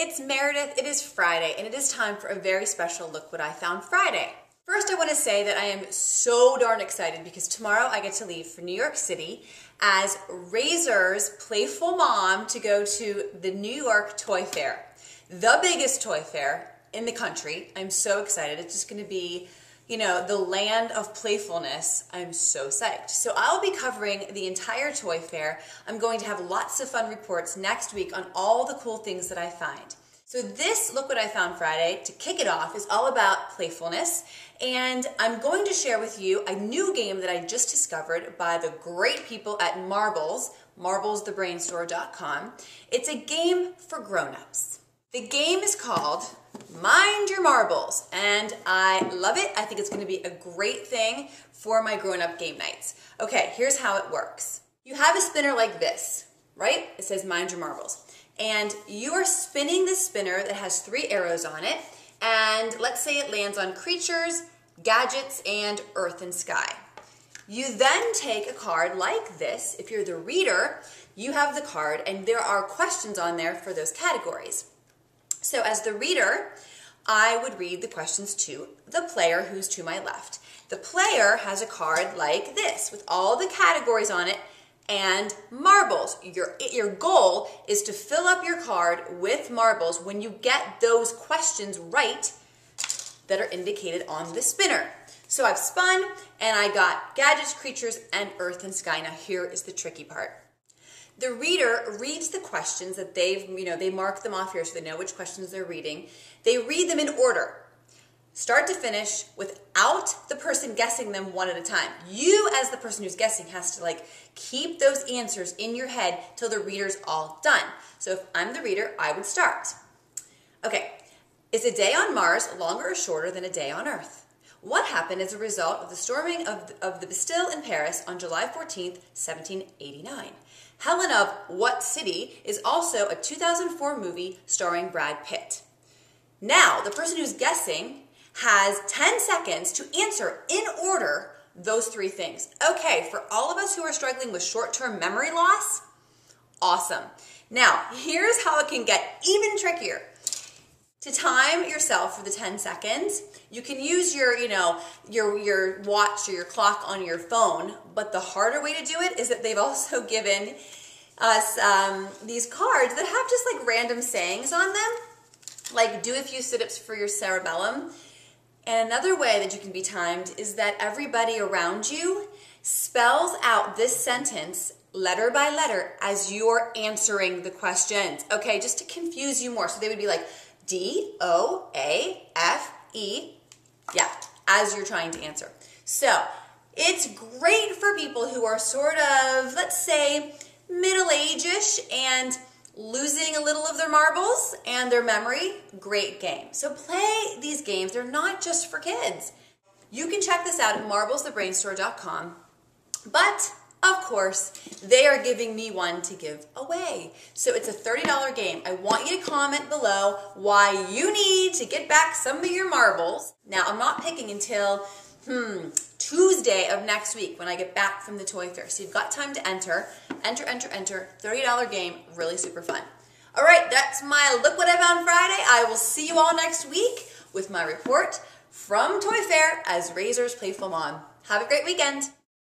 it's Meredith. It is Friday, and it is time for a very special Look What I Found Friday. First, I want to say that I am so darn excited because tomorrow I get to leave for New York City as Razor's playful mom to go to the New York Toy Fair, the biggest toy fair in the country. I'm so excited. It's just going to be, the land of playfulness. I'm so psyched. So I'll be covering the entire toy fair. I'm going to have lots of fun reports next week on all the cool things that I find. So this Look What I Found Friday, to kick it off, is all about playfulness. And I'm going to share with you a new game that I just discovered by the great people at Marbles, marblesthebrainstore.com. It's a game for grown-ups. The game is called Mind Your Marbles, and I love it. I think it's going to be a great thing for my grown-up game nights. Okay, here's how it works. You have a spinner like this, right? It says Mind Your Marbles. And you are spinning this spinner that has 3 arrows on it, and let's say it lands on creatures, gadgets, and earth and sky. You then take a card like this. If you're the reader, you have the card, and there are questions on there for those categories. So as the reader, I would read the questions to the player who's to my left. The player has a card like this with all the categories on it and marbles. Your goal is to fill up your card with marbles when you get those questions right that are indicated on the spinner. So I've spun and I got gadgets, creatures, and earth and sky. Now here is the tricky part. The reader reads the questions that they mark them off here so they know which questions they're reading. They read them in order, start to finish, without the person guessing them one at a time. You, as the person who's guessing, has to keep those answers in your head till the reader's all done. So if I'm the reader, I would start. Okay, is a day on Mars longer or shorter than a day on Earth? What happened as a result of the storming of the Bastille in Paris on July 14th, 1789? Helen of what city is also a 2004 movie starring Brad Pitt? Now, the person who's guessing has 10 seconds to answer in order those 3 things. Okay, for all of us who are struggling with short-term memory loss, awesome. Now, here's how it can get even trickier. To time yourself for the 10 seconds, you can use your watch or your clock on your phone, but the harder way to do it is that they've also given us these cards that have just random sayings on them, like do a few sit-ups for your cerebellum. And another way that you can be timed is that everybody around you spells out this sentence letter by letter as you're answering the questions. Okay, just to confuse you more. So they would be like D-O-A-F-E, yeah, as you're trying to answer. So it's great for people who are sort of, let's say, middle-age-ish and losing a little of their marbles and their memory. Great game. So play these games. They're not just for kids. You can check this out at marblesthebrainstore.com, but of course, they are giving me one to give away. So it's a $30 game. I want you to comment below why you need to get back some of your marbles. Now, I'm not picking until Tuesday of next week when I get back from the toy fair. So you've got time to enter. Enter. $30 game. Really super fun. All right, that's my Look What I Found Friday. I will see you all next week with my report from Toy Fair as Razor's playful mom. Have a great weekend.